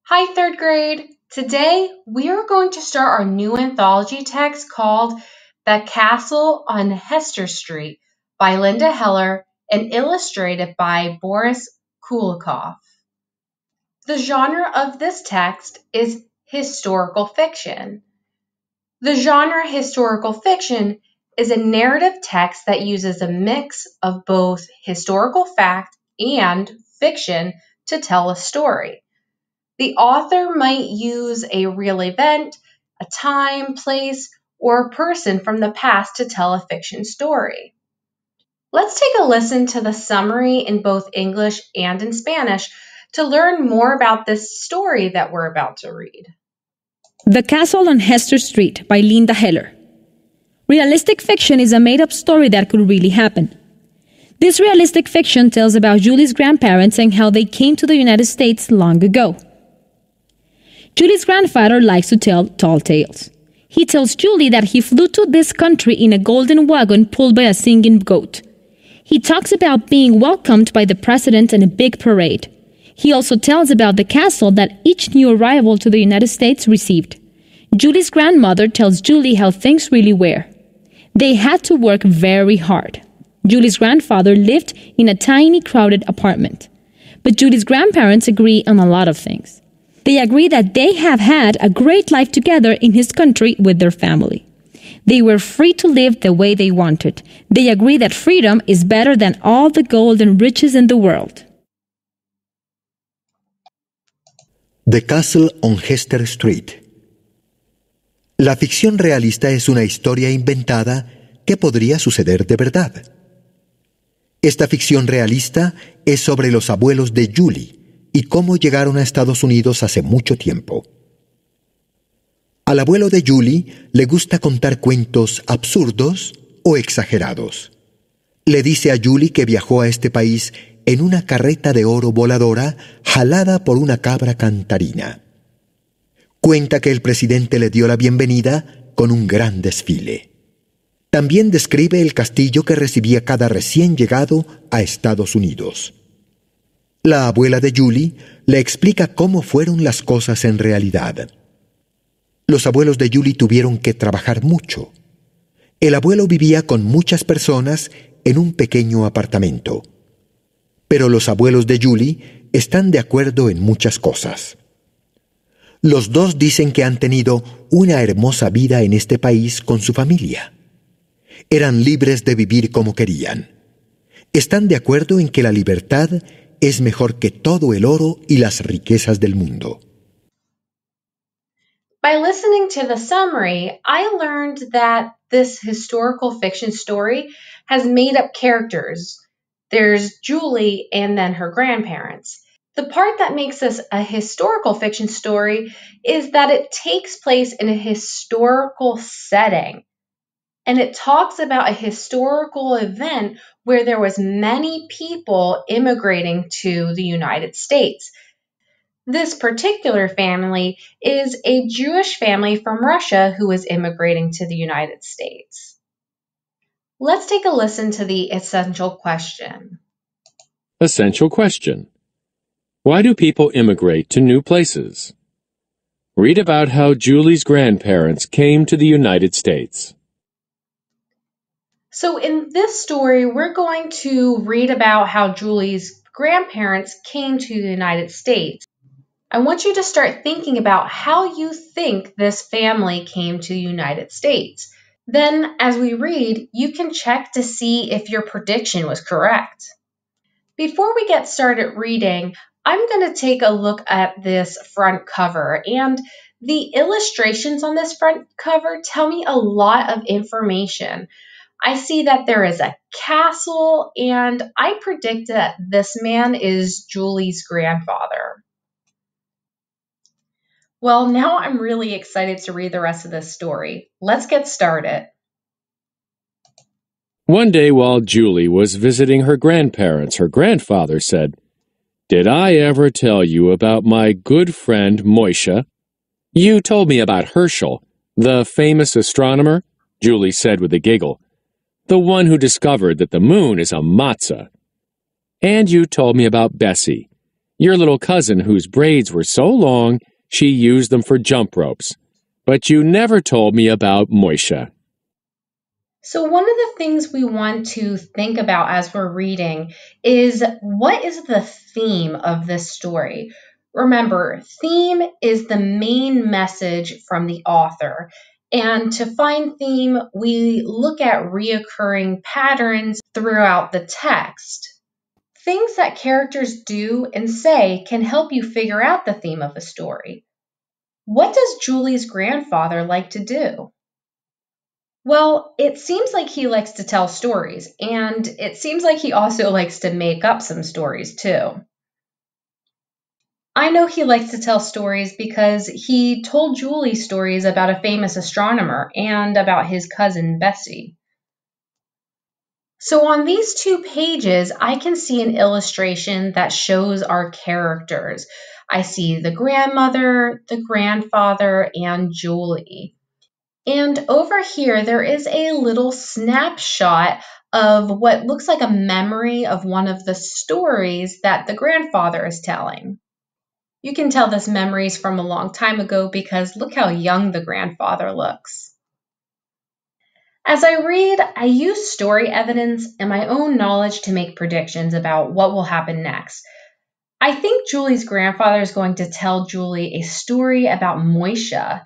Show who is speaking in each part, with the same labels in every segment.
Speaker 1: Hi, third grade. Today we are going to start our new anthology text called The Castle on Hester Street by Linda Heller and illustrated by Boris Kulikoff. The genre of this text is historical fiction. The genre historical fiction is a narrative text that uses a mix of both historical fact and fiction to tell a story. The author might use a real event, a time, place, or person from the past to tell a fiction story. Let's take a listen to the summary in both English and in Spanish to learn more about this story that we're about to read.
Speaker 2: The Castle on Hester Street by Linda Heller. Realistic fiction is a made-up story that could really happen. This realistic fiction tells about Julie's grandparents and how they came to the United States long ago. Julie's grandfather likes to tell tall tales. He tells Julie that he flew to this country in a golden wagon pulled by a singing goat. He talks about being welcomed by the president in a big parade. He also tells about the castle that each new arrival to the United States received. Julie's grandmother tells Julie how things really were. They had to work very hard. Julie's grandfather lived in a tiny, crowded apartment. But Julie's grandparents agree on a lot of things. They agree that they have had a great life together in his country with their family. They were free to live the way they wanted. They agree that freedom is better than all the gold and riches in the world.
Speaker 3: The Castle on Hester Street. La ficción realista es una historia inventada que podría suceder de verdad. Esta ficción realista es sobre los abuelos de Julie y cómo llegaron a Estados Unidos hace mucho tiempo. Al abuelo de Julie le gusta contar cuentos absurdos o exagerados. Le dice a Julie que viajó a este país en una carreta de oro voladora jalada por una cabra cantarina. Cuenta que el presidente le dio la bienvenida con un gran desfile. También describe el castillo que recibía cada recién llegado a Estados Unidos. La abuela de Julie le explica cómo fueron las cosas en realidad. Los abuelos de Julie tuvieron que trabajar mucho. El abuelo vivía con muchas personas en un pequeño apartamento. Pero los abuelos de Julie están de acuerdo en muchas cosas. Los dos dicen que han tenido una hermosa vida en este país con su familia. Eran libres de vivir como querían. Están de acuerdo en que la libertad es mejor que todo el oro y las riquezas del mundo.
Speaker 1: By listening to the summary, I learned that this historical fiction story has made-up characters. There's Julie and then her grandparents. The part that makes this a historical fiction story is that it takes place in a historical setting. And it talks about a historical event where there was many people immigrating to the United States. This particular family is a Jewish family from Russia who is immigrating to the United States. Let's take a listen to the essential question.
Speaker 4: Essential question. Why do people immigrate to new places? Read about how Julie's grandparents came to the United States.
Speaker 1: So in this story, we're going to read about how Julie's grandparents came to the United States. I want you to start thinking about how you think this family came to the United States. Then, as we read, you can check to see if your prediction was correct. Before we get started reading, I'm going to take a look at this front cover, and the illustrations on this front cover tell me a lot of information. I see that there is a castle, and I predict that this man is Julie's grandfather. Well, now I'm really excited to read the rest of this story. Let's get started.
Speaker 4: One day while Julie was visiting her grandparents, her grandfather said, "Did I ever tell you about my good friend Moishe?" "You told me about Herschel, the famous astronomer," Julie said with a giggle. "The one who discovered that the moon is a matzah." "And you told me about Bessie. Your little cousin whose braids were so long she used them for jump ropes. But you never told me about Moisha."
Speaker 1: So one of the things we want to think about as we're reading is, what is the theme of this story? Remember, theme is the main message from the author. And to find theme, we look at reoccurring patterns throughout the text. Things that characters do and say can help you figure out the theme of a story. What does Julie's grandfather like to do? Well, it seems like he likes to tell stories, and it seems like he also likes to make up some stories too. I know he likes to tell stories because he told Julie stories about a famous astronomer and about his cousin Bessie. So on these 2 pages, I can see an illustration that shows our characters. I see the grandmother, the grandfather, and Julie. And over here, there is a little snapshot of what looks like a memory of one of the stories that the grandfather is telling. You can tell this memory is from a long time ago because look how young the grandfather looks. As I read, I use story evidence and my own knowledge to make predictions about what will happen next. I think Julie's grandfather is going to tell Julie a story about Moisha.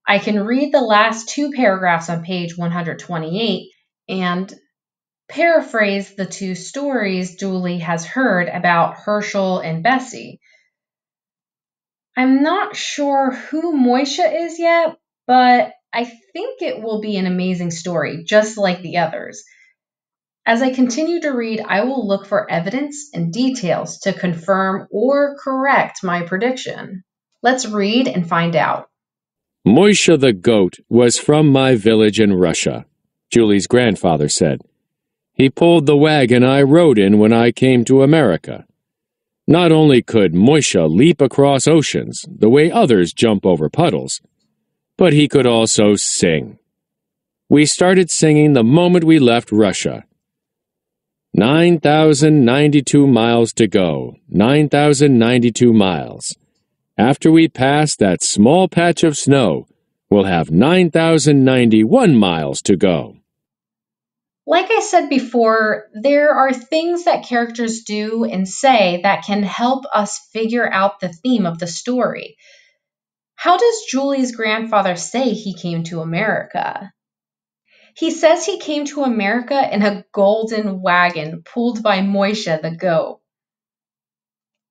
Speaker 1: I can read the last 2 paragraphs on page 128 and paraphrase the 2 stories Julie has heard about Herschel and Bessie. I'm not sure who Moisha is yet, but I think it will be an amazing story, just like the others. As I continue to read, I will look for evidence and details to confirm or correct my prediction. Let's read and find out.
Speaker 4: "Moisha the goat was from my village in Russia," Julie's grandfather said. "He pulled the wagon I rode in when I came to America. Not only could Moisha leap across oceans the way others jump over puddles, but he could also sing. We started singing the moment we left Russia. 9,092 miles to go, 9,092 miles. After we pass that small patch of snow, we'll have 9,091 miles to go."
Speaker 1: Like I said before, there are things that characters do and say that can help us figure out the theme of the story. How does Julie's grandfather say he came to America? He says he came to America in a golden wagon pulled by Moisha the goat.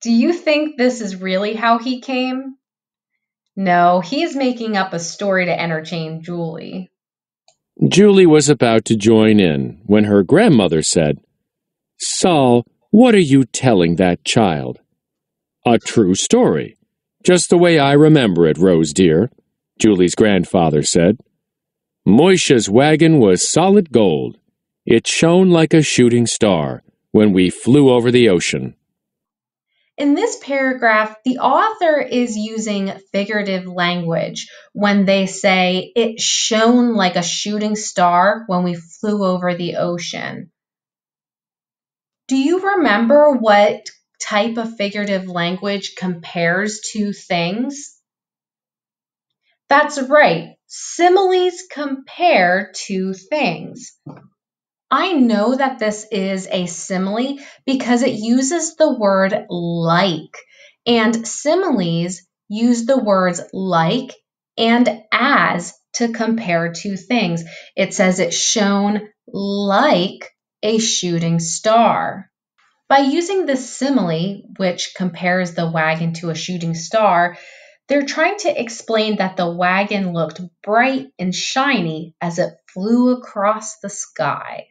Speaker 1: Do you think this is really how he came? No, he's making up a story to entertain Julie.
Speaker 4: Julie was about to join in when her grandmother said, "Saul, what are you telling that child?" "A true story, just the way I remember it, Rose dear," Julie's grandfather said. "Moisha's wagon was solid gold. It shone like a shooting star when we flew over the ocean."
Speaker 1: In this paragraph, the author is using figurative language when they say it shone like a shooting star when we flew over the ocean. Do you remember what type of figurative language compares to things? That's right. Similes compare two things. I know that this is a simile because it uses the word like, and similes use the words like and as to compare two things. It says it shone like a shooting star. By using this simile, which compares the wagon to a shooting star, they're trying to explain that the wagon looked bright and shiny as it flew across the sky.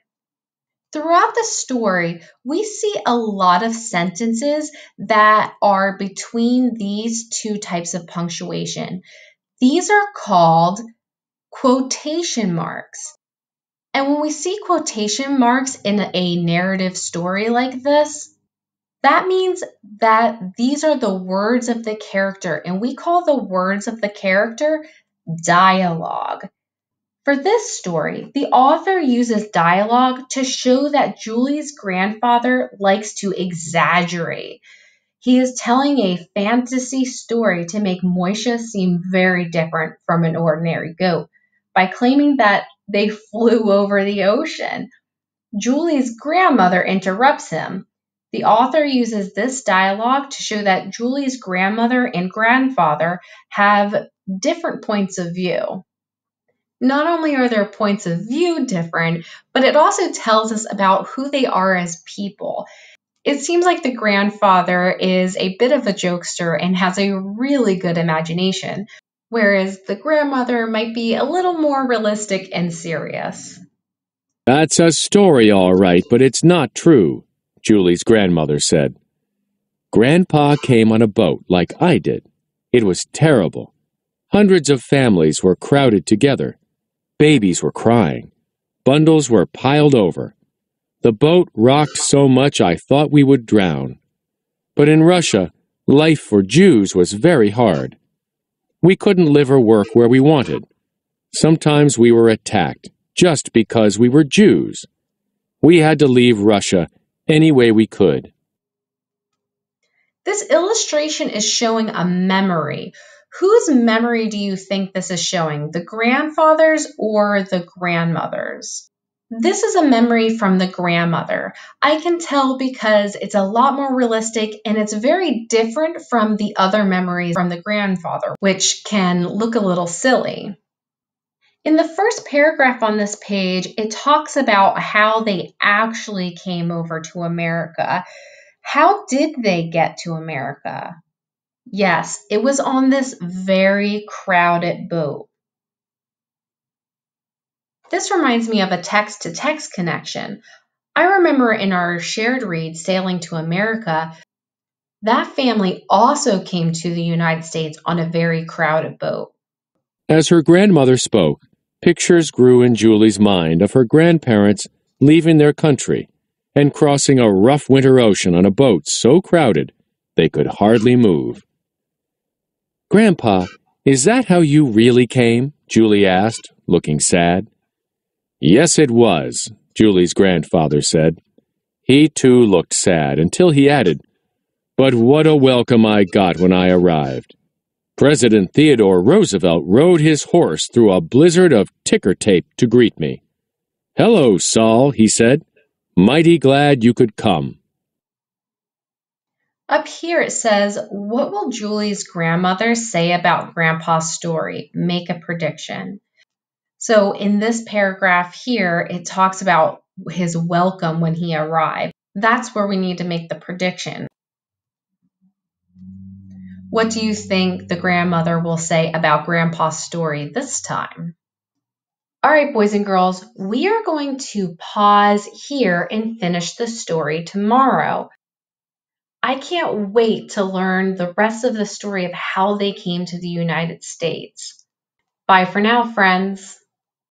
Speaker 1: Throughout the story, we see a lot of sentences that are between these 2 types of punctuation. These are called quotation marks. And when we see quotation marks in a narrative story like this, that means that these are the words of the character, and we call the words of the character dialogue. For this story, the author uses dialogue to show that Julie's grandfather likes to exaggerate. He is telling a fantasy story to make Moisha seem very different from an ordinary goat by claiming that they flew over the ocean. Julie's grandmother interrupts him. The author uses this dialogue to show that Julie's grandmother and grandfather have different points of view. Not only are their points of view different, but it also tells us about who they are as people. It seems like the grandfather is a bit of a jokester and has a really good imagination, whereas the grandmother might be a little more realistic and serious.
Speaker 4: That's a story, all right, but it's not true, Julie's grandmother said. Grandpa came on a boat like I did. It was terrible. Hundreds of families were crowded together. Babies were crying. Bundles were piled over. The boat rocked so much I thought we would drown. But in Russia, life for Jews was very hard. We couldn't live or work where we wanted. Sometimes we were attacked just because we were Jews. We had to leave Russia any way we could.
Speaker 1: This illustration is showing a memory. Whose memory do you think this is showing, the grandfather's or the grandmother's? This is a memory from the grandmother. I can tell because it's a lot more realistic and it's very different from the other memories from the grandfather, which can look a little silly. In the first paragraph on this page, it talks about how they actually came over to America. How did they get to America? Yes, it was on this very crowded boat. This reminds me of a text-to-text connection. I remember in our shared read, Sailing to America, that family also came to the United States on a very crowded boat.
Speaker 4: As her grandmother spoke, pictures grew in Julie's mind of her grandparents leaving their country and crossing a rough winter ocean on a boat so crowded they could hardly move. "Grandpa, is that how you really came?" Julie asked, looking sad. "Yes, it was," Julie's grandfather said. He too looked sad until he added, "But what a welcome I got when I arrived. President Theodore Roosevelt rode his horse through a blizzard of ticker tape to greet me. 'Hello, Saul,' he said. 'Mighty glad you could come.'"
Speaker 1: Up here it says, what will Julie's grandmother say about Grandpa's story? Make a prediction. So in this paragraph here, it talks about his welcome when he arrived. That's where we need to make the prediction. What do you think the grandmother will say about Grandpa's story this time? All right, boys and girls, we are going to pause here and finish the story tomorrow. I can't wait to learn the rest of the story of how they came to the United States. Bye for now, friends.